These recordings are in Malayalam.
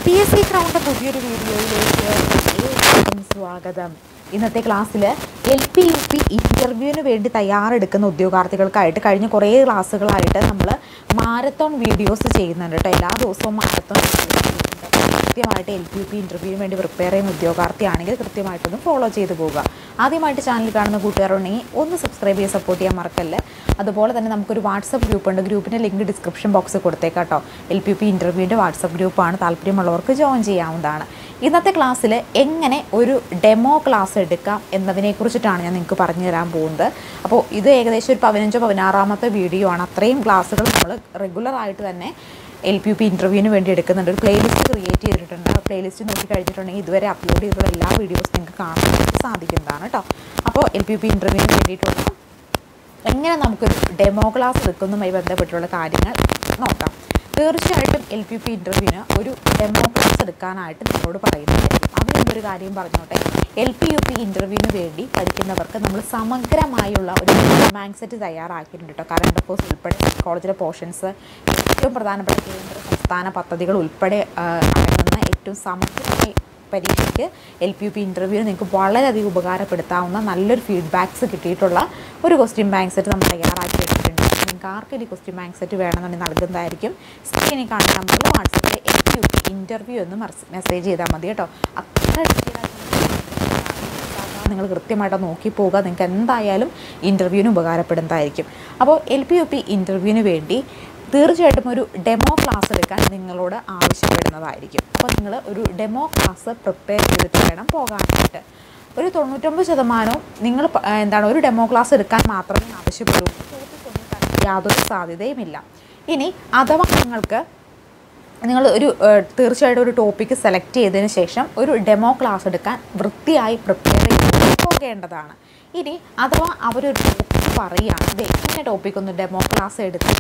PSC ക്രൗണ്ട് പുതിയൊരു വീഡിയോയിലേക്ക് ഏവർക്കും സ്വാഗതം. ഇന്നത്തെ ക്ലാസ്സിൽ LP-UP ഇൻ്റർവ്യൂവിന് വേണ്ടി തയ്യാറെടുക്കുന്ന ഉദ്യോഗാർത്ഥികൾക്കായിട്ട് കഴിഞ്ഞ കുറേ ക്ലാസ്സുകളായിട്ട് നമ്മൾ മാരത്തോൺ വീഡിയോസ് ചെയ്യുന്നുണ്ട് കേട്ടോ. എല്ലാ ദിവസവും മാരത്തോൺ കൃത്യമായിട്ട് LP-UP ഇൻ്റർവ്യൂവിന് വേണ്ടി പ്രിപ്പയർ ചെയ്യുന്ന ഉദ്യോഗാർത്ഥിയാണെങ്കിൽ കൃത്യമായിട്ടൊന്ന് ഫോളോ ചെയ്ത് പോവുക. ആദ്യമായിട്ട് ചാനൽ കാണുന്ന കൂട്ടുകാരുണ്ടെങ്കിൽ ഒന്ന് സബ്സ്ക്രൈബ് ചെയ്ത് സപ്പോർട്ട് ചെയ്യാൻ മറക്കല്ലേ. അതുപോലെ തന്നെ നമുക്കൊരു വാട്സപ്പ് ഗ്രൂപ്പുണ്ട്. ഗ്രൂപ്പിൻ്റെ ലിങ്ക് ഡിസ്ക്രിപ്ഷൻ ബോക്സിൽ കൊടുത്തേക്കാം കേട്ടോ. LP-UP ഇൻ്റർവ്യൂവിൻ്റെ വാട്സപ്പ് ഗ്രൂപ്പാണ്. താല്പര്യമുള്ളവർക്ക് ജോയിൻ ചെയ്യാവുന്നതാണ്. ഇന്നത്തെ ക്ലാസ്സിൽ എങ്ങനെ ഒരു ഡെമോ ക്ലാസ് എടുക്കാം എന്നതിനെക്കുറിച്ചിട്ടാണ് ഞാൻ നിങ്ങൾക്ക് പറഞ്ഞു തരാൻ പോകുന്നത്. അപ്പോൾ ഇത് ഏകദേശം ഒരു 15-16 വീഡിയോ ആണ്. അത്രയും ക്ലാസ്സുകൾ നമ്മൾ റെഗുലറായിട്ട് തന്നെ LP-UP ഇൻ്റർവ്യൂവിന് വേണ്ടി എടുക്കുന്നുണ്ട്. ഒരു പ്ലേലിസ്റ്റ് ക്രിയേറ്റ് ചെയ്തിട്ടുണ്ട്. ആ പ്ലേലിസ്റ്റ് നോക്കി കഴിഞ്ഞിട്ടുണ്ടെങ്കിൽ ഇതുവരെ അപ്ലോഡ് ചെയ്തിട്ടുള്ള എല്ലാ വീഡിയോസും നിങ്ങൾക്ക് കാണാനായിട്ട് സാധിക്കുന്നതാണ് കേട്ടോ. അപ്പോൾ LP-UP ഇൻ്റർവ്യൂവിന് വേണ്ടിയിട്ടുള്ള എങ്ങനെ നമുക്കൊരു ഡെമോ ക്ലാസ് എടുക്കുന്നതുമായി ബന്ധപ്പെട്ടുള്ള കാര്യങ്ങൾ നോക്കാം. തീർച്ചയായിട്ടും LP-UP ഇൻ്റർവ്യൂവിന് ഒരു ഡെമോ ക്ലാസ് എടുക്കാനായിട്ട് നിങ്ങളോട് പറയുന്നുണ്ട്. അതിനൊരു കാര്യം പറഞ്ഞോട്ടെ. LP-UP ഇൻ്റർവ്യൂവിന് വേണ്ടി പഠിക്കുന്നവർക്ക് നമ്മൾ സമഗ്രമായുള്ള ഒരു ബാങ്ക് സെറ്റ് തയ്യാറാക്കിയിട്ടുണ്ട് കേട്ടോ. കറണ്ട് അഫയേഴ്സ് ഉൾപ്പെടെ കോളേജിലെ പോർഷൻസ്, ഏറ്റവും പ്രധാനപ്പെട്ട കേന്ദ്ര സംസ്ഥാന പദ്ധതികൾ ഉൾപ്പെടെ അടങ്ങുന്ന ഏറ്റവും സമഗ്രമായി പരീക്ഷയ്ക്ക് LP-UP ഇൻ്റർവ്യൂവിന് നിങ്ങൾക്ക് വളരെയധികം ഉപകാരപ്പെടുത്താവുന്ന നല്ലൊരു ഫീഡ്ബാക്ക്സ് കിട്ടിയിട്ടുള്ള ഒരു ക്വസ്റ്റ്യൻ ബാങ്ക് സെറ്റ് നമ്മൾ തയ്യാറാക്കി എടുത്തിട്ടുണ്ട്. നിങ്ങൾക്ക് ആർക്കും ഈ ക്വസ്റ്റ്യൻ ബാങ്ക് സെറ്റ് വേണമെന്നുണ്ടെങ്കിൽ നൽകുന്നതായിരിക്കും. സ്ക്രീനിൽ കാണുന്ന നമ്പറിൽ വാട്സപ്പിൽ LP-UP ഇൻ്റർവ്യൂ എന്ന് മെസ്സേജ് ചെയ്താൽ മതി കേട്ടോ. അത്ര നിങ്ങൾ കൃത്യമായിട്ട് നോക്കി പോവുക. നിങ്ങൾക്ക് എന്തായാലും ഇൻ്റർവ്യൂവിന് ഉപകാരപ്പെടുന്നതായിരിക്കും. അപ്പോൾ LP-UP ഇൻ്റർവ്യൂവിന് വേണ്ടി തീർച്ചയായിട്ടും ഒരു ഡെമോ ക്ലാസ് എടുക്കാൻ നിങ്ങളോട് ആവശ്യപ്പെടുന്നതായിരിക്കും. അപ്പോൾ നിങ്ങൾ ഒരു ഡെമോ ക്ലാസ് പ്രിപ്പയർ ചെയ്തിട്ട് വേണം പോകാനായിട്ട്. ഒരു 99% നിങ്ങൾ ഒരു ഡെമോ ക്ലാസ് എടുക്കാൻ മാത്രമേ ആവശ്യപ്പെടൂ. യാതൊരു സാധ്യതയുമില്ല. ഇനി അഥവാ നിങ്ങൾ തീർച്ചയായിട്ടും ഒരു ടോപ്പിക്ക് സെലക്ട് ചെയ്തതിന് ശേഷം ഒരു ഡെമോ ക്ലാസ് എടുക്കാൻ വൃത്തിയായി പ്രിപ്പയർ ചെയ്ത് പോകേണ്ടതാണ്. ഇനി അഥവാ അവരൊരു ടോപ്പിക്ക് പറയുകയാണ്, ഇന്ന ടോപ്പിക്കൊന്ന് ഡെമോ ക്ലാസ് എടുത്ത്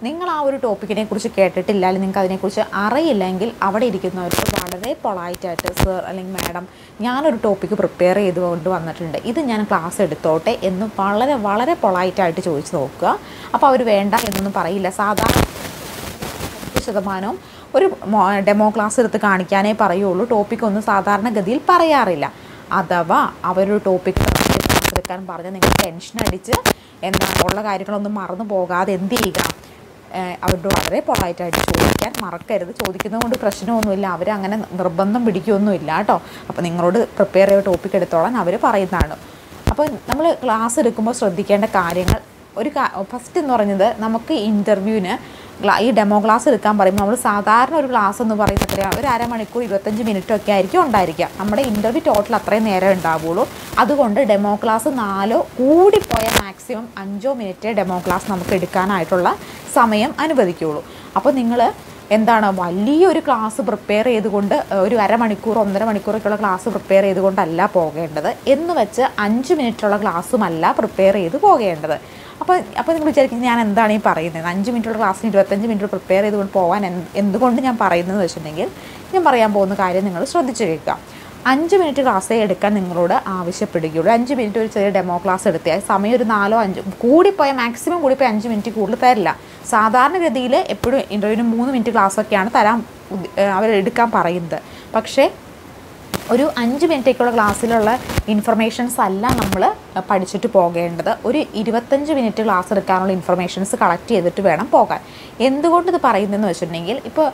നിങ്ങൾ ആ ഒരു ടോപ്പിക്കിനെ കുറിച്ച് കേട്ടിട്ടില്ല, അല്ലെങ്കിൽ നിങ്ങൾക്ക് അതിനെക്കുറിച്ച് അറിയില്ലെങ്കിൽ അവിടെ ഇരിക്കുന്നവർക്ക് വളരെ പൊളൈറ്റായിട്ട് സർ അല്ലെങ്കിൽ മാഡം ഞാനൊരു ടോപ്പിക്ക് പ്രിപ്പയർ ചെയ്തുകൊണ്ട് വന്നിട്ടുണ്ട്, ഇത് ഞാൻ ക്ലാസ് എടുത്തോട്ടെ എന്ന് വളരെ വളരെ പൊളൈറ്റായിട്ട് ചോദിച്ച് നോക്കുക. അപ്പോൾ അവർ വേണ്ട എന്നൊന്നും പറയില്ല. സാധാരണ 90% ഒരു ഡെമോ ക്ലാസ് എടുത്ത് കാണിക്കാനേ പറയുള്ളൂ. ടോപ്പിക്കൊന്നും സാധാരണഗതിയിൽ പറയാറില്ല. അഥവാ അവരൊരു ടോപ്പിക്ക് ക്ലാസ് എടുക്കാൻ പറഞ്ഞാൽ നിങ്ങൾ ടെൻഷൻ അടിച്ച് ഉള്ള കാര്യങ്ങളൊന്നും മറന്നു പോകാതെ എന്ത് ചെയ്യുക, അവരോട് വളരെ പൊളൈറ്റായിട്ട് ചോദിക്കാൻ മറക്കരുത്. ചോദിക്കുന്നത് കൊണ്ട് പ്രശ്നമൊന്നുമില്ല. അവരങ്ങനെ നിർബന്ധം പിടിക്കുകയൊന്നുമില്ല കേട്ടോ. അപ്പോൾ നിങ്ങളോട് പ്രിപ്പയർ ചെയ്ത ടോപ്പിക്ക് എടുത്തോളാൻ അവർ പറയുന്നതാണ്. അപ്പോൾ നമ്മൾ ക്ലാസ് എടുക്കുമ്പോൾ ശ്രദ്ധിക്കേണ്ട കാര്യങ്ങൾ ഫസ്റ്റ് എന്ന് പറയുന്നത്, നമുക്ക് ഇൻ്റർവ്യൂവിന് ഈ ഡെമോ ക്ലാസ് എടുക്കാൻ പറയുമ്പോൾ നമ്മൾ സാധാരണ ഒരു ക്ലാസ് എന്ന് പറയുന്നത് എത്രയാണ്, ഒരു അരമണിക്കൂർ 25 മിനിറ്റൊക്കെ ആയിരിക്കും ഉണ്ടായിരിക്കുക. നമ്മുടെ ഇൻ്റർവ്യൂ ടോട്ടൽ അത്രയും നേരം ഉണ്ടാവുള്ളൂ. അതുകൊണ്ട് ഡെമോ ക്ലാസ് 4 കൂടിപ്പോയ മാക്സിമം 5 മിനിറ്റ് ഡെമോ ക്ലാസ് നമുക്ക് എടുക്കാനായിട്ടുള്ള സമയം അനുവദിക്കുകയുള്ളൂ. അപ്പോൾ നിങ്ങൾ വലിയൊരു ക്ലാസ് പ്രിപ്പയർ ചെയ്തുകൊണ്ട് ഒരു അരമണിക്കൂർ 1.5 മണിക്കൂറൊക്കെയുള്ള ക്ലാസ് പ്രിപ്പയർ ചെയ്തുകൊണ്ടല്ല പോകേണ്ടത്. എന്ന് വെച്ച് 5 മിനിറ്റുള്ള ക്ലാസ്സുമല്ല പ്രിപ്പയർ ചെയ്ത് പോകേണ്ടത്. അപ്പോൾ നിങ്ങൾ വിചാരിക്കുന്നത് ഞാൻ എന്താണ് ഈ പറയുന്നത്, 5 മിനിറ്റുള്ള ക്ലാസ്സിന് 25 മിനിറ്റ് പ്രിപ്പയർ ചെയ്തുകൊണ്ട് പോകാൻ എന്തുകൊണ്ട് ഞാൻ പറയുന്നതെന്ന് വെച്ചിട്ടുണ്ടെങ്കിൽ, ഞാൻ പറയാൻ പോകുന്ന കാര്യം നിങ്ങൾ ശ്രദ്ധിച്ച് കേൾക്കുക. 5 മിനിറ്റ് ക്ലാസ്സേ എടുക്കാൻ നിങ്ങളോട് ആവശ്യപ്പെടുകയുള്ളൂ. 5 മിനിറ്റ് ഒരു ചെറിയ ഡെമോ ക്ലാസ് എടുത്താൽ സമയം ഒരു 4-5 കൂടിപ്പോയ മാക്സിമം കൂടിപ്പോയി 5 മിനിറ്റ് കൂടുതൽ തരില്ല. സാധാരണഗതിയിൽ എപ്പോഴും ഇൻ്റർവ്യൂവിന് 3 മിനിറ്റ് ക്ലാസ്സൊക്കെയാണ് അവരെടുക്കാൻ പറയുന്നത്. പക്ഷേ ഒരു 5 മിനിറ്റേക്കുള്ള ക്ലാസ്സിലുള്ള ഇൻഫർമേഷൻസ് അല്ല നമ്മൾ പഠിച്ചിട്ട് പോകേണ്ടത്. ഒരു 25 മിനിറ്റ് ക്ലാസ് എടുക്കാനുള്ള ഇൻഫർമേഷൻസ് കളക്ട് ചെയ്തിട്ട് വേണം പോകാൻ. എന്തുകൊണ്ട് ഇത് പറയുന്നതെന്ന് വെച്ചിട്ടുണ്ടെങ്കിൽ, ഇപ്പോൾ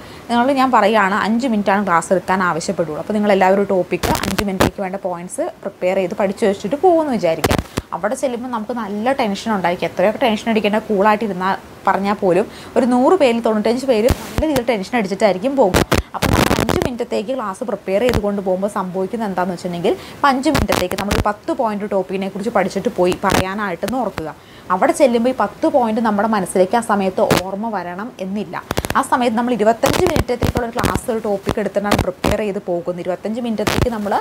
ഞാൻ പറയുകയാണ് 5 മിനിറ്റാണ് ക്ലാസ് എടുക്കാൻ ആവശ്യപ്പെടുള്ളൂ. അപ്പോൾ നിങ്ങളെല്ലാവരും ടോപ്പിക്ക് 5 മിനിറ്റേക്ക് വേണ്ട പോയിൻറ്റ്സ് പ്രിപ്പയർ ചെയ്ത് പഠിച്ചു വെച്ചിട്ട് പോകുമെന്ന് വിചാരിക്കാം. അവിടെ ചെല്ലുമ്പോൾ നമുക്ക് നല്ല ടെൻഷൻ ഉണ്ടായിരിക്കും. എത്രയൊക്കെ ടെൻഷൻ അടിക്കേണ്ട കൂളായിട്ട് പറഞ്ഞാൽ പോലും ഒരു 100 പേരിൽ 95 പേര് നല്ല രീതിയിൽ ടെൻഷൻ അടിച്ചിട്ടായിരിക്കും പോകും. അപ്പോൾ നമ്മൾ 5 മിനിറ്റത്തേക്ക് ക്ലാസ് പ്രിപ്പയർ ചെയ്തുകൊണ്ട് പോകുമ്പോൾ സംഭവിക്കുന്നത് എന്താണെന്ന് വെച്ചിട്ടുണ്ടെങ്കിൽ, 5 മിനിറ്റത്തേക്ക് നമ്മൾ 10 പോയിൻ്റ് ടോപ്പിക്കിനെ കുറിച്ച് പഠിച്ചിട്ട് പോയി പറയാനായിട്ടെന്ന് ഓർക്കുക. അവിടെ ചെല്ലുമ്പോൾ ഈ 10 പോയിൻ്റ് നമ്മുടെ മനസ്സിലേക്ക് ആ സമയത്ത് ഓർമ്മ വരണം എന്നില്ല. ആ സമയത്ത് നമ്മൾ 25 മിനിറ്റത്തേക്കുള്ള ക്ലാസ് ഒരു ടോപ്പിക്ക് എടുത്തിട്ടാണ് പ്രിപ്പയർ ചെയ്ത് പോകുന്നത്. 25 മിനിറ്റത്തേക്ക് നമ്മൾ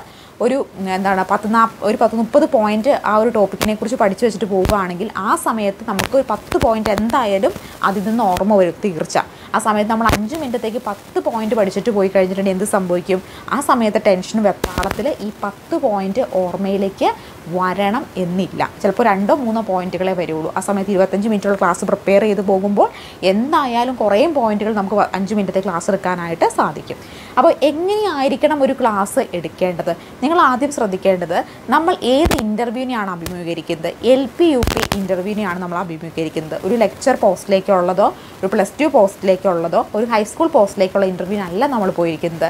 ഒരു 10-30 പോയിൻ്റ് ആ ഒരു ടോപ്പിക്കിനെ കുറിച്ച് പഠിച്ചു വെച്ചിട്ട് പോവുകയാണെങ്കിൽ ആ സമയത്ത് നമുക്ക് ഒരു 10 പോയിൻ്റ് എന്തായാലും അതിൽ നിന്ന് ഓർമ്മ വരും തീർച്ച. ആ സമയത്ത് നമ്മൾ 5 മിനിറ്റത്തേക്ക് 10 പോയിന്റ് പഠിച്ചിട്ട് പോയി കഴിഞ്ഞിട്ടുണ്ടെങ്കിൽ എന്ത് സംഭവിക്കും? ആ സമയത്തെ ടെൻഷനും വെപ്രാളത്തിൽ ഈ 10 പോയിന്റ് ഓർമ്മയിലേക്ക് വരണം എന്നില്ല. ചിലപ്പോൾ 2-3 പോയിന്റുകളെ വരുള്ളൂ. ആ സമയത്ത് 25 മിനിറ്റുള്ള ക്ലാസ് പ്രിപ്പയർ ചെയ്ത് പോകുമ്പോൾ എന്തായാലും കുറേ പോയിന്റുകൾ നമുക്ക് 5 മിനിറ്റത്തെ ക്ലാസ് എടുക്കാനായിട്ട് സാധിക്കും. അപ്പോൾ എങ്ങനെയായിരിക്കണം ഒരു ക്ലാസ് എടുക്കേണ്ടത്? നിങ്ങൾ ആദ്യം ശ്രദ്ധിക്കേണ്ടത്, നമ്മൾ ഏത് ഇൻ്റർവ്യൂവിനെയാണ് അഭിമുഖീകരിക്കുന്നത്? LP UP ഇൻ്റർവ്യൂവിനെയാണ് നമ്മൾ അഭിമുഖീകരിക്കുന്നത്. ഒരു ലെക്ചർ പോസ്റ്റിലേക്കുള്ളതോ ഒരു +2 പോസ്റ്റിലേക്കുള്ളതോ ഒരു ഹൈസ്കൂൾ പോസ്റ്റിലേക്കുള്ള ഇൻ്റർവ്യൂവിനല്ല നമ്മൾ പോയിരിക്കുന്നത്,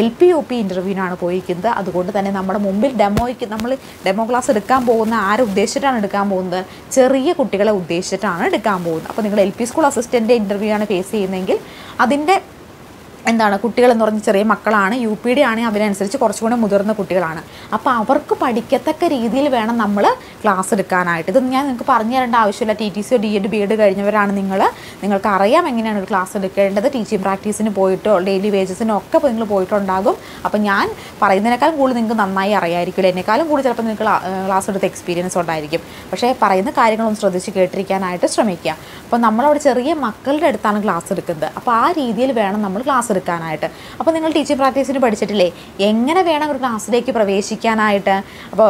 LP UP ഇൻ്റർവ്യൂവിനാണ് പോയിരിക്കുന്നത്. അതുകൊണ്ട് തന്നെ നമ്മുടെ മുമ്പിൽ നമ്മൾ ഡെമോ ക്ലാസ് എടുക്കാൻ പോകുന്ന ആരെ ഉദ്ദേശിച്ചിട്ടാണ് എടുക്കാൻ പോകുന്നത്? ചെറിയ കുട്ടികളെ ഉദ്ദേശിച്ചിട്ടാണ് എടുക്കാൻ പോകുന്നത്. അപ്പോൾ നിങ്ങൾ LP സ്കൂൾ അസിസ്റ്റൻ്റ് ഇൻ്റർവ്യൂ ആണ് ഫേസ് ചെയ്യുന്നതെങ്കിൽ അതിൻ്റെ കുട്ടികളെന്ന് പറഞ്ഞ് ചെറിയ മക്കളാണ്. UPD ആണെങ്കിൽ അതിനനുസരിച്ച് കുറച്ചുകൂടെ മുതിർന്ന കുട്ടികളാണ്. അപ്പോൾ അവർക്ക് പഠിക്കത്തക്ക രീതിയിൽ വേണം നമ്മൾ ക്ലാസ് എടുക്കാനായിട്ട്. ഇത് ഞാൻ നിങ്ങൾക്ക് പറഞ്ഞു തരേണ്ട ആവശ്യമില്ല. TTC DED BEd കഴിഞ്ഞവരാണ് നിങ്ങൾക്ക് അറിയാം എങ്ങനെയാണ് ഒരു ക്ലാസ് എടുക്കേണ്ടത്. ടീച്ചിങ് പ്രാക്ടീസിന് പോയിട്ടോ ഡെയിലി വേജസിനും ഒക്കെ നിങ്ങൾ പോയിട്ടുണ്ടാകും. അപ്പോൾ ഞാൻ പറയുന്നതിനേക്കാളും കൂടുതൽ നിങ്ങൾക്ക് നന്നായി അറിയാമായിരിക്കില്ല. എന്നെക്കാളും കൂടുതൽ ചിലപ്പോൾ നിങ്ങൾക്ക് ക്ലാസ് എടുത്ത എക്സ്പീരിയൻസ് ഉണ്ടായിരിക്കും. പക്ഷേ പറയുന്ന കാര്യങ്ങളൊന്നും ശ്രദ്ധിച്ച് കേട്ടിരിക്കാനായിട്ട് ശ്രമിക്കുക. അപ്പോൾ നമ്മളവിടെ ചെറിയ മക്കളുടെ അടുത്താണ് ക്ലാസ് എടുക്കുന്നത്. അപ്പോൾ ആ രീതിയിൽ വേണം നമ്മൾ ക്ലാസ് എടുക്കാനായിട്ട്. അപ്പോൾ നിങ്ങൾ ടീച്ചിങ് പ്രാക്ടീസിന് പഠിച്ചിട്ടില്ലേ എങ്ങനെ വേണം ഒരു ക്ലാസ്സിലേക്ക് പ്രവേശിക്കാനായിട്ട്? അപ്പോൾ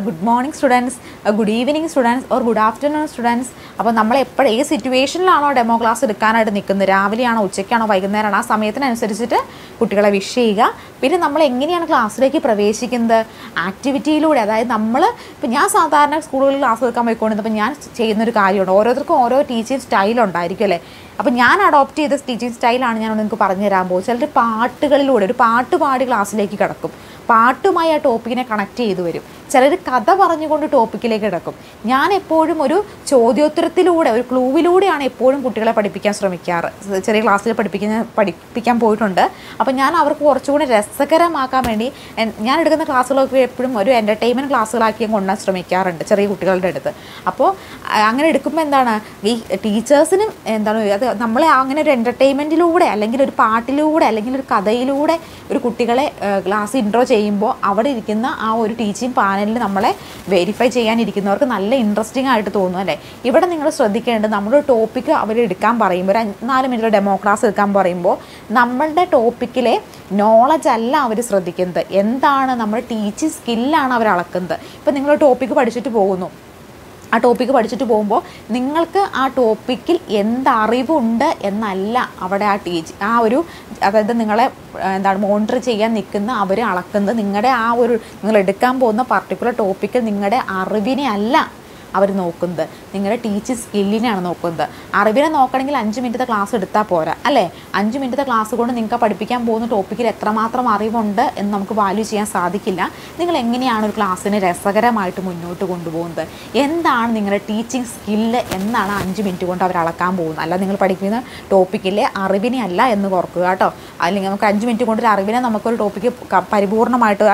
good morning students, good evening students or good afternoon students. അപ്പോൾ നമ്മൾ ഏത് സിറ്റുവേഷനിലാണോ ഡെമോ ക്ലാസ് എടുക്കാനായിട്ട് നിൽക്കുന്നത്, രാവിലെയാണോ ഉച്ചയ്ക്കാണോ വൈകുന്നേരമാണോ, ആ സമയത്തിനനുസരിച്ചിട്ട് കുട്ടികളെ വിഷ് ചെയ്യുക. പിന്നെ നമ്മൾ എങ്ങനെയാണ് ക്ലാസ്സിലേക്ക് പ്രവേശിക്കുന്നത്? ആക്ടിവിറ്റിയിലൂടെ. അതായത് ഇപ്പോൾ ഞാൻ സാധാരണ സ്കൂളുകളിൽ ക്ലാസ് എടുക്കാൻ പോയിക്കൊണ്ടിരുന്നപ്പോൾ ഞാൻ ചെയ്യുന്നൊരു കാര്യമുണ്ട്. ഓരോരുത്തർക്കും ഓരോ ടീച്ചിങ് സ്റ്റൈലുണ്ടായിരിക്കും അല്ലേ? അപ്പോൾ ഞാൻ അഡോപ്റ്റ് ചെയ്ത ടീച്ചിങ് സ്റ്റൈലാണ് ഞാൻ നിങ്ങൾക്ക് പറഞ്ഞു തരാൻ പോകുന്നത്. ചിലർ പാട്ടുകളിലൂടെ ഒരു പാട്ട് പാടി ക്ലാസ്സിലേക്ക് കിടക്കും. പാട്ടുമായി ആ ടോപ്പിക്കിനെ കണക്ട് ചെയ്തു വരും. ചിലർ കഥ പറഞ്ഞുകൊണ്ട് ടോപ്പിക്കിലേക്ക് കിടക്കും. ഞാൻ എപ്പോഴും ഒരു ചോദ്യോത്തരത്തിലൂടെ ഒരു ക്ലൂവിലൂടെയാണ് എപ്പോഴും കുട്ടികളെ പഠിപ്പിക്കാൻ ശ്രമിക്കാറ്. ചെറിയ ക്ലാസ്സിൽ പഠിപ്പിക്കാൻ പോയിട്ടുണ്ട്. അപ്പോൾ ഞാൻ അവർക്ക് കുറച്ചുകൂടി രസകരമാക്കാൻ വേണ്ടി ഞാൻ എടുക്കുന്ന ക്ലാസ്സുകളൊക്കെ എപ്പോഴും ഒരു എൻ്റർടൈൻമെൻറ്റ് ക്ലാസ്സുകളാക്കി കൊണ്ടുവരാൻ ശ്രമിക്കാറുണ്ട് ചെറിയ കുട്ടികളുടെ അടുത്ത്. അപ്പോൾ അങ്ങനെ എടുക്കുമ്പോൾ ഈ ടീച്ചേഴ്സിനും അത് നമ്മളെ അങ്ങനെ ഒരു എൻ്റർടൈൻമെൻറ്റിലൂടെ അല്ലെങ്കിൽ ഒരു പാട്ടിലൂടെ അല്ലെങ്കിൽ ഒരു കഥയിലൂടെ ഒരു കുട്ടികളെ ക്ലാസ് ഇൻട്രോ ചെയ്യുമ്പോൾ അവിടെ ഇരിക്കുന്ന ആ ഒരു ടീച്ചിങ് പാനലിൽ നമ്മളെ വെരിഫൈ ചെയ്യാനിരിക്കുന്നവർക്ക് നല്ല ഇൻട്രസ്റ്റിംഗ് ആയിട്ട് തോന്നും അല്ലേ? ഇവിടെ നിങ്ങൾ ശ്രദ്ധിക്കേണ്ടത്, നമ്മുടെ ടോപ്പിക്ക് അവർ എടുക്കാൻ പറയുമ്പോൾ ഒരു 4 മിനിറ്റ് ഡെമോ ക്ലാസ് എടുക്കാൻ പറയുമ്പോൾ നമ്മളുടെ ടോപ്പിക്കിലെ നോളജ് അല്ല അവർ ശ്രദ്ധിക്കുന്നത്, എന്താണ് നമ്മുടെ ടീച്ചിങ് സ്കില്ലാണ് അവർ അളക്കുന്നത്. ഇപ്പോൾ നിങ്ങൾ ടോപ്പിക്ക് പഠിച്ചിട്ട് പോകുന്നു, ആ ടോപ്പിക്ക് പഠിച്ചിട്ട് പോകുമ്പോൾ നിങ്ങൾക്ക് ആ ടോപ്പിക്കിൽ എന്തറിവുണ്ട് എന്നല്ല അവിടെ അതായത് നിങ്ങളെ മോണിറ്റർ ചെയ്യാൻ നിൽക്കുന്ന അവർ അളക്കുന്നത് നിങ്ങളുടെ നിങ്ങൾ എടുക്കാൻ പോകുന്ന പർട്ടിക്കുലർ ടോപ്പിക്കിൽ നിങ്ങളുടെ അറിവിനെ അല്ല അവർ നോക്കുന്നത്, നിങ്ങളുടെ ടീച്ചിങ് സ്കില്ലിനെയാണ് നോക്കുന്നത്. അറിവിനെ നോക്കണമെങ്കിൽ 5 മിനിറ്റത്തെ ക്ലാസ് എടുത്താൽ പോരാ അല്ലേ? 5 മിനിറ്റത്തെ ക്ലാസ് കൊണ്ട് നിങ്ങൾക്ക് പഠിപ്പിക്കാൻ പോകുന്ന ടോപ്പിക്കിൽ എത്രമാത്രം അറിവുണ്ട് എന്ന് നമുക്ക് വാല്യൂ ചെയ്യാൻ സാധിക്കില്ല. നിങ്ങൾ എങ്ങനെയാണ് ഒരു ക്ലാസ്സിനെ രസകരമായിട്ട് മുന്നോട്ട് കൊണ്ടുപോകുന്നത്, എന്താണ് നിങ്ങളുടെ ടീച്ചിങ് സ്കില്ല് എന്നാണ് 5 മിനിറ്റ് കൊണ്ട് അവർ അളക്കാൻ പോകുന്നത്. അല്ല നിങ്ങൾ പഠിക്കുന്ന ടോപ്പിക്കിലെ അറിവിനെ അല്ല എന്ന് ഓർക്കുക കേട്ടോ. അല്ലെങ്കിൽ നമുക്ക് 5 മിനിറ്റ് കൊണ്ട് ഒരു അറിവിനെ നമുക്കൊരു ടോപ്പിക്ക് പരിപൂർണമായിട്ട്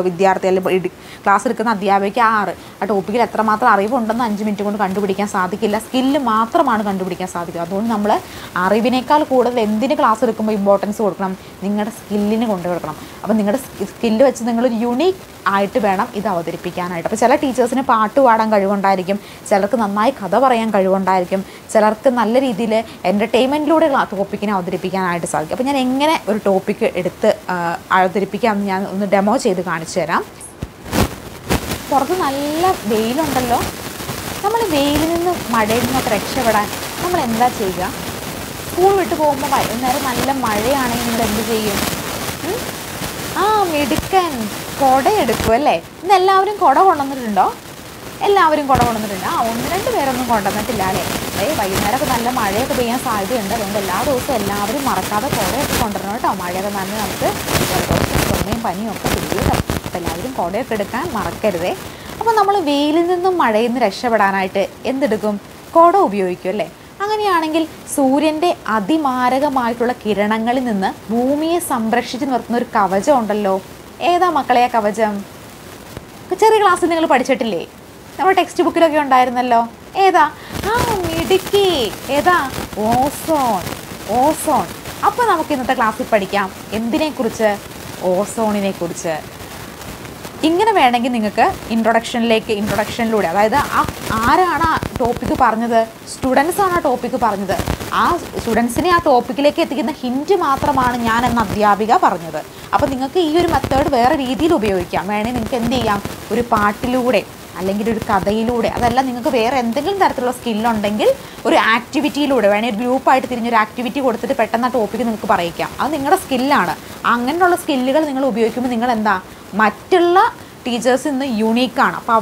വിദ്യാർത്ഥി അല്ലെങ്കിൽ ക്ലാസ് എടുക്കുന്ന അധ്യാപിക ആ ടോപ്പിക്കിൽ എത്രമാത്രം അറിവുണ്ടെന്ന് 5 മിനിറ്റ് കൊണ്ട് കണ്ടുപിടിക്കാൻ സാധിക്കില്ല. സ്കില്ല് മാത്രമാണ് കണ്ടുപിടിക്കാൻ സാധിക്കുക. അതുകൊണ്ട് നമ്മൾ അറിവിനേക്കാൾ കൂടുതൽ എന്തിന് ക്ലാസ് എടുക്കുമ്പോൾ ഇമ്പോർട്ടൻസ് കൊടുക്കണം? നിങ്ങളുടെ സ്കില്ലിന് കൊണ്ടുകൊടുക്കണം. അപ്പോൾ നിങ്ങളുടെ സ്കില്ല് വെച്ച് നിങ്ങളൊരു യുണീക്ക് ആയിട്ട് വേണം ഇത് അവതരിപ്പിക്കാനായിട്ട്. അപ്പോൾ ചില ടീച്ചേഴ്സിന് പാട്ട് പാടാൻ കഴിവുണ്ടായിരിക്കും, ചിലർക്ക് നന്നായി കഥ പറയാൻ കഴിവുണ്ടായിരിക്കും, ചിലർക്ക് നല്ല രീതിയിൽ എൻ്റർടൈൻമെൻറ്റിലൂടെ ടോപ്പിക്കിനെ അവതരിപ്പിക്കാനായിട്ട് സാധിക്കും. അപ്പോൾ ഞാൻ എങ്ങനെ ഒരു ടോപ്പിക്ക് എടുത്ത് അവതരിപ്പിക്കാമെന്ന് ഞാൻ ഒന്ന് ഡെമോ ചെയ്ത് കാണിച്ചു തരാം. പുറത്ത് നല്ല വെയിലുണ്ടല്ലോ. നമ്മൾ വെയിലിൽ നിന്നും മഴയിൽ നിന്നൊക്കെ രക്ഷപ്പെടാൻ നമ്മൾ എന്താ ചെയ്യുക? സ്കൂൾ വിട്ട് പോകുമ്പോൾ വൈകുന്നേരം നല്ല മഴയാണെങ്കിൽ നിങ്ങൾ എന്ത് ചെയ്യും? മിടുക്കൻ, കുട എടുക്കും അല്ലേ? ഇന്ന് എല്ലാവരും കുട കൊണ്ടുവന്നിട്ടുണ്ടോ? എല്ലാവരും കുട കൊണ്ടുവന്നിട്ടുണ്ട്. 1-2 പേരൊന്നും കൊണ്ടുവന്നിട്ടില്ല അല്ലേ? വൈകുന്നേരമൊക്കെ നല്ല മഴയൊക്കെ പെയ്യാൻ സാധ്യതയുണ്ട്. അതുകൊണ്ട് എല്ലാ ദിവസവും എല്ലാവരും മറക്കാതെ കുടയൊക്കെ കൊണ്ടുവരണം കേട്ടോ. മഴയൊക്കെ നനഞ്ഞ് നമുക്ക് ചുമയും പനിയും ഒക്കെ പിടിക്കും. അപ്പോൾ എല്ലാവരും കുടയൊക്കെ എടുക്കാൻ മറക്കരുതേ. അപ്പോൾ നമ്മൾ വെയിലിൽ നിന്നും മഴയിൽ നിന്ന് രക്ഷപ്പെടാനായിട്ട് എന്തെടുക്കും? കുട ഉപയോഗിക്കും അല്ലേ? അങ്ങനെയാണെങ്കിൽ സൂര്യൻ്റെ അതിമാരകമായിട്ടുള്ള കിരണങ്ങളിൽ നിന്ന് ഭൂമിയെ സംരക്ഷിച്ച് നിർത്തുന്ന ഒരു കവചം ഉണ്ടല്ലോ. ഏതാ മക്കളെ ആ കവചം? ചെറിയ ക്ലാസ്സിൽ നിങ്ങൾ പഠിച്ചിട്ടില്ലേ? നമ്മുടെ ടെക്സ്റ്റ് ബുക്കിലൊക്കെ ഉണ്ടായിരുന്നല്ലോ. ഏതാ? മിടുക്കി. ഏതാ? ഓസോൺ. അപ്പോൾ നമുക്ക് ഇന്നത്തെ ക്ലാസ്സിൽ പഠിക്കാം എന്തിനെക്കുറിച്ച്? ഓസോണിനെ കുറിച്ച്. ഇങ്ങനെ വേണമെങ്കിൽ നിങ്ങൾക്ക് ഇൻട്രൊഡക്ഷനിലൂടെ, അതായത് ആരാണ് ആ ടോപ്പിക്ക് പറഞ്ഞത്? സ്റ്റുഡൻസാണ് ആ ടോപ്പിക്ക് പറഞ്ഞത്. ആ സ്റ്റുഡൻസിനെ ആ ടോപ്പിക്കിലേക്ക് എത്തിക്കുന്ന ഹിൻറ്റ് മാത്രമാണ് ഞാൻ എന്ന അധ്യാപിക പറഞ്ഞത്. അപ്പോൾ നിങ്ങൾക്ക് ഈ ഒരു മെത്തേഡ് വേറെ രീതിയിൽ ഉപയോഗിക്കാം. വേണമെങ്കിൽ നിങ്ങൾക്ക് എന്ത് ചെയ്യാം, ഒരു പാട്ടിലൂടെ അല്ലെങ്കിൽ ഒരു കഥയിലൂടെ, അതല്ല നിങ്ങൾക്ക് വേറെ എന്തെങ്കിലും തരത്തിലുള്ള സ്കില്ലുണ്ടെങ്കിൽ ഒരു ആക്ടിവിറ്റിയിലൂടെ വേണമെങ്കിൽ ഗ്രൂപ്പായിട്ട് തിരിഞ്ഞൊരു ആക്ടിവിറ്റി കൊടുത്തിട്ട് പെട്ടെന്ന് ആ ടോപ്പിക്ക് നിങ്ങൾക്ക് പറയിക്കാം. അത് നിങ്ങളുടെ സ്കില്ലാണ്. അങ്ങനെയുള്ള സ്കില്ലുകൾ നിങ്ങൾ ഉപയോഗിക്കുമ്പോൾ നിങ്ങൾ എന്താ മറ്റുള്ള ടീച്ചേഴ്സ് ഇന്ന് യുണീക്കാണ്. അപ്പോൾ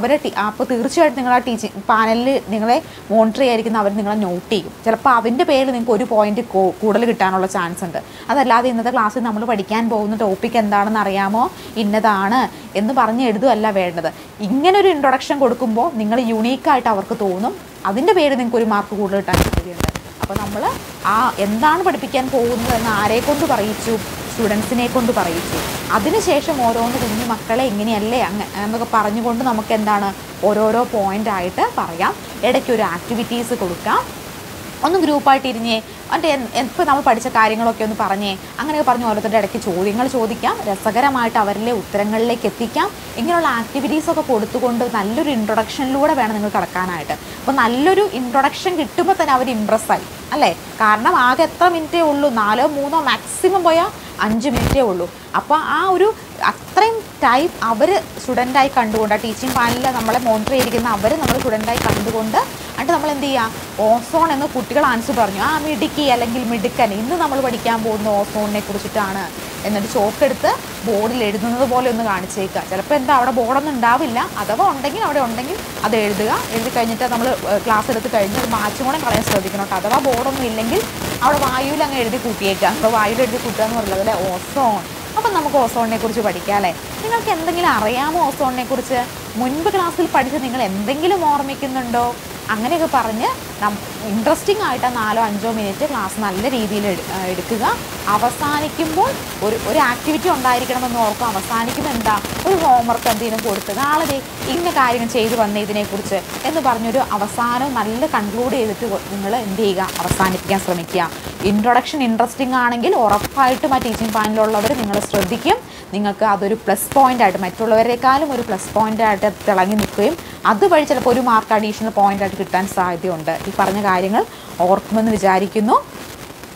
അപ്പോൾ തീർച്ചയായിട്ടും നിങ്ങൾ ആ ടീച്ചിങ് പാനലിൽ നിങ്ങളെ മോണിറ്റർ ചെയ്യാതിരിക്കുന്ന അവർ നിങ്ങളെ നോട്ട് ചെയ്യും. ചിലപ്പോൾ അതിൻ്റെ പേരിൽ നിങ്ങൾക്ക് ഒരു പോയിന്റ് കൂടുതൽ കിട്ടാനുള്ള ചാൻസ് ഉണ്ട്. അതല്ലാതെ ഇന്നത്തെ ക്ലാസ്സിൽ നമ്മൾ പഠിക്കാൻ പോകുന്ന ടോപ്പിക് എന്താണെന്ന് അറിയാമോ, ഇന്നതാണ് എന്ന് പറഞ്ഞ് എഴുതുകയല്ല വേണ്ടത്. ഇങ്ങനൊരു ഇൻട്രൊഡക്ഷൻ കൊടുക്കുമ്പോൾ നിങ്ങൾ യുണീക്കായിട്ട് അവർക്ക് തോന്നും. അതിൻ്റെ പേര് നിങ്ങൾക്ക് ഒരു മാർക്ക് കൂടുതൽ കിട്ടാൻ സാധ്യതയുണ്ട്. അപ്പോൾ നമ്മൾ ആ എന്താണ് പഠിപ്പിക്കാൻ പോകുന്നത് എന്ന് ആരെക്കൊണ്ട് പറയിച്ചു, സ്റ്റുഡൻസിനെ കൊണ്ട് പറയിച്ചു. അതിനുശേഷം ഓരോന്ന് കുഞ്ഞു മക്കളെ ഇങ്ങനെയല്ലേ എന്നൊക്കെ പറഞ്ഞുകൊണ്ട് നമുക്ക് എന്താണ് ഓരോരോ പോയിൻ്റായിട്ട് പറയാം. ഇടയ്ക്ക് ഒരു ആക്ടിവിറ്റീസ് കൊടുക്കാം. ഒന്ന് ഗ്രൂപ്പായിട്ട് ഇരുന്നേ, മറ്റേ ഇപ്പോൾ നമ്മൾ പഠിച്ച കാര്യങ്ങളൊക്കെ ഒന്ന് പറഞ്ഞേ, അങ്ങനെയൊക്കെ പറഞ്ഞ് ഓരോരുത്തരുടെ ഇടയ്ക്ക് ചോദ്യങ്ങൾ ചോദിക്കാം. രസകരമായിട്ട് അവരിലെ ഉത്തരങ്ങളിലേക്ക് എത്തിക്കാം. ഇങ്ങനെയുള്ള ആക്ടിവിറ്റീസൊക്കെ കൊടുത്തുകൊണ്ട് നല്ലൊരു ഇൻട്രൊഡക്ഷനിലൂടെ വേണം നിങ്ങൾ കടക്കാനായിട്ട്. അപ്പോൾ നല്ലൊരു ഇൻട്രൊഡക്ഷൻ കിട്ടുമ്പോൾ തന്നെ അവർ ഇമ്പ്രസ്സായി അല്ലേ. കാരണം ആകെ എത്ര മിനിറ്റേ ഉള്ളൂ, 4 3 മാക്സിമം പോയാൽ 5 മിനിറ്റേ ഉള്ളൂ. അപ്പോൾ ആ ഒരു അത്രയും ടൈം അവർ സ്റ്റുഡൻ്റായി കണ്ടുകൊണ്ട്, ആ ടീച്ചിങ് പാനലിൽ നമ്മളെ മോണിറ്റർ ചെയ്തിരിക്കുന്ന അവർ നമ്മൾ സ്റ്റുഡൻ്റായി കണ്ടുകൊണ്ട്, എന്നിട്ട് നമ്മൾ എന്ത് ചെയ്യുക, ഓസോൺ എന്ന് കുട്ടികൾ ആൻസർ പറഞ്ഞു. ആ മിടുക്കി അല്ലെങ്കിൽ മിടുക്കൻ, ഇന്ന് നമ്മൾ പഠിക്കാൻ പോകുന്ന ഓസോണിനെ കുറിച്ചിട്ടാണ്. എന്നിട്ട് ചോക്കെടുത്ത് ബോർഡിൽ എഴുതുന്നത് പോലെ ഒന്ന് കാണിച്ചേക്കുക. ചിലപ്പോൾ എന്താ അവിടെ ബോർഡൊന്നും ഉണ്ടാവില്ല, അഥവാ ഉണ്ടെങ്കിൽ അവിടെ ഉണ്ടെങ്കിൽ അത് എഴുതുക. എഴുതി കഴിഞ്ഞിട്ട് നമ്മൾ ക്ലാസ് എടുത്ത് കഴിഞ്ഞ് അത് മാച്ചും കൂടെ കളയാൻ ശ്രദ്ധിക്കണം കേട്ടോ. അഥവാ ബോർഡൊന്നും ഇല്ലെങ്കിൽ അവിടെ വായുവിൽ അങ്ങ് എഴുതി കൂട്ടിയേക്കുക. അപ്പോൾ വായുവിൽ എഴുതി കൂട്ടുക എന്ന് പറയുന്നത് അല്ലേ ഓസോൺ. അപ്പം നമുക്ക് ഓസോണിനെ കുറിച്ച് പഠിക്കാം അല്ലേ. നിങ്ങൾക്ക് എന്തെങ്കിലും അറിയാമോ ഓസോണിനെ കുറിച്ച്? മുൻപ് ക്ലാസ്സിൽ പഠിച്ച് നിങ്ങൾ എന്തെങ്കിലും ഓർമ്മിക്കുന്നുണ്ടോ? അങ്ങനെയൊക്കെ പറഞ്ഞ് ഇൻട്രസ്റ്റിംഗ് ആയിട്ട് 4-5 മിനിറ്റ് ക്ലാസ് നല്ല രീതിയിൽ എടുക്കുക. അവസാനിക്കുമ്പോൾ ഒരു ആക്ടിവിറ്റി ഉണ്ടായിരിക്കണമെന്ന് ഓർക്കും. അവസാനിക്കുമ്പോൾ എന്താ, ഒരു ഹോംവർക്ക് എന്തെങ്കിലും കൊടുക്കുക, നാളെ ഇന്ന കാര്യങ്ങൾ ചെയ്തു വന്നേ ഇതിനെക്കുറിച്ച് എന്ന് പറഞ്ഞൊരു അവസാനം നല്ല കൺക്ലൂഡ് ചെയ്തിട്ട് നിങ്ങൾ എന്ത് ചെയ്യുക, അവസാനിപ്പിക്കാൻ ശ്രമിക്കുക. ഇൻട്രൊഡക്ഷൻ ഇൻട്രസ്റ്റിംഗ് ആണെങ്കിൽ ഉറപ്പായിട്ടും ആ ടീച്ചിങ് പാനലിലുള്ളവർ നിങ്ങൾ ശ്രദ്ധിക്കും. നിങ്ങൾക്ക് അതൊരു പ്ലസ് പോയിൻ്റായിട്ട്, മറ്റുള്ളവരെക്കാളും ഒരു പ്ലസ് പോയിൻ്റായിട്ട് തിളങ്ങി നിൽക്കുകയും അതുവഴി ചിലപ്പോൾ ഒരു മാർക്ക് അഡീഷണൽ പോയിൻ്റായിട്ട് കിട്ടാൻ സാധ്യതയുണ്ട്. ഈ പറഞ്ഞ കാര്യങ്ങൾ ഓർക്കുമെന്ന് വിചാരിക്കുന്നു.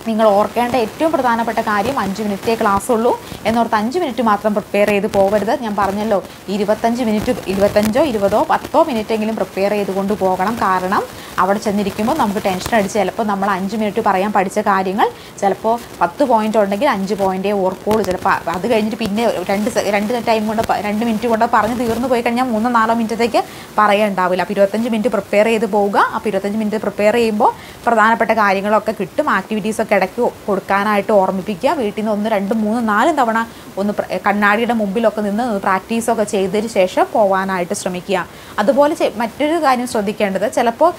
നിങ്ങൾ ഓർക്കേണ്ട ഏറ്റവും പ്രധാനപ്പെട്ട കാര്യം 5 മിനിറ്റേ ക്ലാസ് ഉള്ളൂ എന്നോർത്ത് 5 മിനിറ്റ് മാത്രം പ്രിപ്പയർ ചെയ്ത് പോകരുത്. ഞാൻ പറഞ്ഞല്ലോ 25 മിനിറ്റ്, 25 20 10 മിനിറ്റെങ്കിലും പ്രിപ്പയർ ചെയ്തുകൊണ്ട് പോകണം. കാരണം അവിടെ ചെന്നിരിക്കുമ്പോൾ നമുക്ക് ടെൻഷൻ അടിച്ച് ചിലപ്പോൾ നമ്മൾ 5 മിനിറ്റ് പറയാൻ പഠിച്ച കാര്യങ്ങൾ ചിലപ്പോൾ 10 പോയിൻ്റ് ഉണ്ടെങ്കിൽ 5 പോയിൻ്റേ ഓർക്കുള്ളൂ. ചിലപ്പോൾ അത് കഴിഞ്ഞിട്ട് പിന്നെ രണ്ട് മിനിറ്റ് കൊണ്ട് പറഞ്ഞ് തീർന്നു പോയി കഴിഞ്ഞാൽ 3-4 മിനിറ്റത്തേക്ക് പറയാനുണ്ടാവില്ല. അപ്പോൾ 25 മിനിറ്റ് പ്രിപ്പയർ ചെയ്ത് പോവുക. അപ്പോൾ 25 മിനിറ്റ് പ്രിപ്പയർ ചെയ്യുമ്പോൾ പ്രധാനപ്പെട്ട കാര്യങ്ങളൊക്കെ കിട്ടും. ആക്ടിവിറ്റീസൊക്കെ ഇടയ്ക്ക് കൊടുക്കാനായിട്ട് ഓർമ്മിപ്പിക്കുക. വീട്ടിൽ നിന്ന് 1 2 3 4 തവണ ഒന്ന് കണ്ണാടിയുടെ മുമ്പിലൊക്കെ നിന്ന് പ്രാക്ടീസൊക്കെ ചെയ്തതിന് ശേഷം പോകാനായിട്ട് ശ്രമിക്കുക. അതുപോലെ മറ്റൊരു കാര്യം ശ്രദ്ധിക്കേണ്ടത്, ചിലപ്പോൾ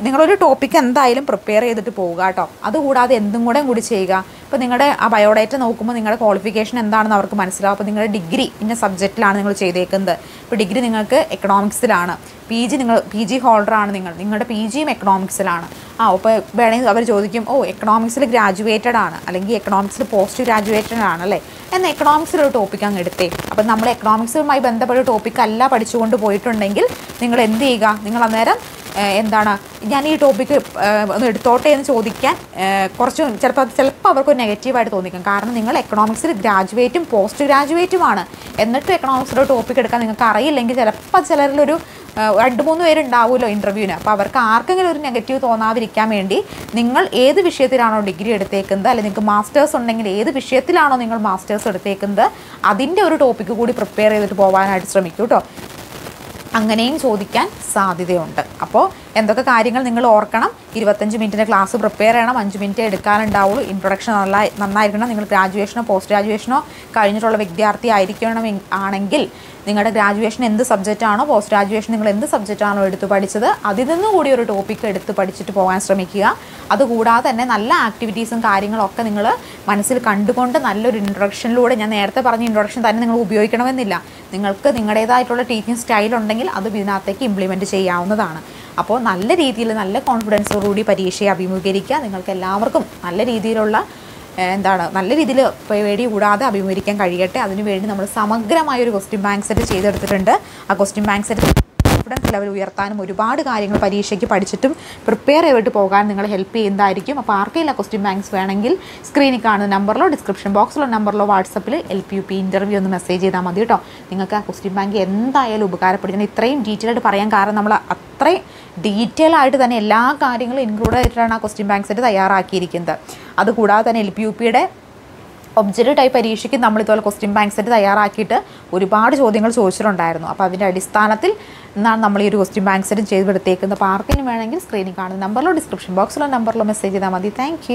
നിങ്ങളൊരു ടോപ്പിക്ക് എന്തായാലും പ്രിപ്പയർ ചെയ്തിട്ട് പോവുക കേട്ടോ. അതുകൂടാതെ എന്തും കൂടി ചെയ്യുക. ഇപ്പോൾ നിങ്ങളുടെ ആ ബയോഡേറ്റ നോക്കുമ്പോൾ നിങ്ങളുടെ ക്വാളിഫിക്കേഷൻ എന്താണെന്ന് അവർക്ക് മനസ്സിലാവും. അപ്പോൾ നിങ്ങളുടെ ഡിഗ്രി ഇന്ന സബ്ജക്റ്റിലാണ് നിങ്ങൾ ചെയ്തേക്കുന്നത്. ഇപ്പോൾ ഡിഗ്രി നിങ്ങൾക്ക് എക്കണോമിക്സിലാണ്, പി ജി ഹോൾഡറാണ് നിങ്ങളുടെ പി ജിയും എക്കണോമിക്സിലാണ്. അപ്പോൾ വേണമെങ്കിൽ അവർ ചോദിക്കും, എക്കണോമിക്സിൽ ഗ്രാജുവേറ്റഡ് ആണ് അല്ലെങ്കിൽ എക്കണോമിക്സിൽ പോസ്റ്റ് ഗ്രാജുവേറ്റഡ് ആണ് അല്ലേ, എന്നാൽ എക്കണോമിക്സിലൊരു ടോപ്പിക്ക് അങ്ങ് എടുത്തേ. അപ്പം നമ്മൾ എക്കണോമിക്സുമായി ബന്ധപ്പെട്ട ടോപ്പിക്ക് അല്ല പഠിച്ചുകൊണ്ട് പോയിട്ടുണ്ടെങ്കിൽ നിങ്ങൾ എന്ത് ചെയ്യുക, നിങ്ങൾ അന്നേരം എന്താണ് ഞാൻ ഈ ടോപ്പിക്ക് ഒന്ന് എടുത്തോട്ടെ എന്ന് ചോദിക്കാൻ കുറച്ച് ചിലപ്പോൾ അവർക്കൊരു നെഗറ്റീവായിട്ട് തോന്നിക്കും. കാരണം നിങ്ങൾ എക്കണോമിക്സിൽ ഗ്രാജുവേറ്റും പോസ്റ്റ് ഗ്രാജുവേറ്റുമാണ്, എന്നിട്ടും എക്കണോമിക്സിലൊരു ടോപ്പിക്ക് എടുക്കാൻ നിങ്ങൾക്ക് അറിയില്ലെങ്കിൽ ചിലപ്പോൾ ചിലരിലൊരു 2-3 പേരുണ്ടാവുമല്ലോ ഇൻ്റർവ്യൂവിന്. അപ്പോൾ അവർക്ക് ആർക്കെങ്കിലും ഒരു നെഗറ്റീവ് തോന്നാതിരിക്കാൻ വേണ്ടി നിങ്ങൾ ഏത് വിഷയത്തിലാണോ ഡിഗ്രി എടുത്തേക്കുന്നത്, അല്ലെങ്കിൽ നിങ്ങൾക്ക് മാസ്റ്റേഴ്സ് ഉണ്ടെങ്കിൽ ഏത് വിഷയത്തിലാണോ നിങ്ങൾ മാസ്റ്റേഴ്സ് എടുത്തേക്കുന്നത് അതിൻ്റെ ഒരു ടോപ്പിക്ക് കൂടി പ്രിപ്പയർ ചെയ്തിട്ട് പോകാനായിട്ട് ശ്രമിക്കൂ കേട്ടോ. അങ്ങനെയും ചോദിക്കാൻ സാധ്യതയുണ്ട്. അപ്പോൾ എന്തൊക്കെ കാര്യങ്ങൾ നിങ്ങൾ ഓർക്കണം. 25 മിനിറ്റിൻ്റെ ക്ലാസ് പ്രിപ്പയർ ചെയ്യണം. 5 മിനിറ്റ് എടുക്കാനുണ്ടാവുള്ളൂ. ഇൻട്രൊഡക്ഷൻ നന്നായിരിക്കണം. നിങ്ങൾ ഗ്രാജുവേഷനോ പോസ്റ്റ് ഗ്രാജുവേഷനോ കഴിഞ്ഞിട്ടുള്ള വിദ്യാർത്ഥി ആണെങ്കിൽ നിങ്ങളുടെ ഗ്രാജുവേഷൻ എന്ത് സബ്ജക്റ്റാണോ, പോസ്റ്റ് ഗ്രാജുവേഷൻ നിങ്ങൾ എന്ത് സബ്ജക്റ്റാണോ എടുത്ത് പഠിച്ചത് അതിൽ നിന്ന് കൂടി ഒരു ടോപ്പിക്ക് എടുത്ത് പഠിച്ചിട്ട് പോകാൻ ശ്രമിക്കുക. അതുകൂടാതെ തന്നെ നല്ല ആക്ടിവിറ്റീസും കാര്യങ്ങളൊക്കെ നിങ്ങൾ മനസ്സിൽ കണ്ടുകൊണ്ട് നല്ലൊരു ഇൻട്രൊഡക്ഷനിലൂടെ, ഞാൻ നേരത്തെ പറഞ്ഞ ഇൻട്രൊഡക്ഷൻ തന്നെ നിങ്ങൾ ഉപയോഗിക്കണമെന്നില്ല, നിങ്ങൾക്ക് നിങ്ങളുടേതായിട്ടുള്ള ടീച്ചിങ് സ്റ്റൈൽ ഉണ്ടെങ്കിൽ അത് ഇതിനകത്തേക്ക് ഇംപ്ലിമെൻറ്റ് ചെയ്യാവുന്നതാണ്. അപ്പോൾ നല്ല രീതിയിൽ നല്ല കോൺഫിഡൻസോടുകൂടി പരീക്ഷയെ അഭിമുഖീകരിക്കുക. നിങ്ങൾക്ക് എല്ലാവർക്കും നല്ല രീതിയിലുള്ള നല്ല രീതിയിൽ പേടി കൂടാതെ അഭിമുഖീകരിക്കാൻ കഴിയട്ടെ. അതിനുവേണ്ടി നമ്മൾ സമഗ്രമായൊരു ക്വസ്റ്റ്യൻ ബാങ്ക് സെറ്റ് ചെയ്തെടുത്തിട്ടുണ്ട്. ആ question bank set confidence level ഉയർത്താനും ഒരുപാട് കാര്യങ്ങൾ പരീക്ഷയ്ക്ക് പഠിച്ചിട്ടും പ്രിപ്പയർ ചെയ്തിട്ട് പോകാൻ നിങ്ങളെ ഹെൽപ്പ് ചെയ്യുന്നതായിരിക്കും. അപ്പോൾ ആർക്കെങ്കിലും ക്വസ്റ്റ്യൻ ബാങ്ക്സ് വേണമെങ്കിൽ സ്ക്രീനിൽ കാണുന്ന നമ്പറിലോ ഡിസ്ക്രിപ്ഷൻ ബോക്സിലോ നമ്പറിലോ വാട്സപ്പിൽ LPUP ഇൻ്റർവ്യൂ ഒന്ന് മെസ്സേജ് ചെയ്താൽ മതി കേട്ടോ. നിങ്ങൾക്ക് ആ ക്വസ്റ്റ്യൻ ബാങ്ക് എന്തായാലും ഉപകാരപ്പെടുന്നത്. ഇത്രയും ഡീറ്റെയിൽ ആയിട്ട് പറയാൻ കാരണം നമ്മൾ അത്രയും ഡീറ്റെയിൽ ആയിട്ട് തന്നെ എല്ലാ കാര്യങ്ങളും ഇൻക്ലൂഡ് ആയിട്ടാണ് ആ ക്വസ്റ്റ്യൻ ബാങ്ക് സെറ്റ് തയ്യാറാക്കിയിരിക്കുന്നത്. അതുകൂടാതെ തന്നെ LPUPയുടെ ഒബ്ജക്റ്റീവ് ടൈപ്പ് പരീക്ഷയ്ക്ക് നമ്മളിതുപോലെ ക്വസ്റ്റ്യൻ ബാങ്ക് സെറ്റ് തയ്യാറാക്കിയിട്ട് ഒരുപാട് ചോദ്യങ്ങൾ ചോദിച്ചിട്ടുണ്ടായിരുന്നു. അപ്പോൾ അതിൻ്റെ അടിസ്ഥാനത്തിൽ നിന്നാണ് നമ്മൾ ഈ ഒരു ക്വസ്റ്റ്യൻ ബാങ്ക് സെറ്റും ചെയ്തെടുത്തേക്കുന്നത്. അപ്പോൾ ആർക്കെങ്കിലും വേണമെങ്കിൽ സ്ക്രീനിൽ കാണുന്ന നമ്പറിലോ ഡിസ്ക്രിപ്ഷൻ ബോക്സിലോ നമ്പറിലോ മെസ്സേജ് ചെയ്താൽ മതി. താങ്ക്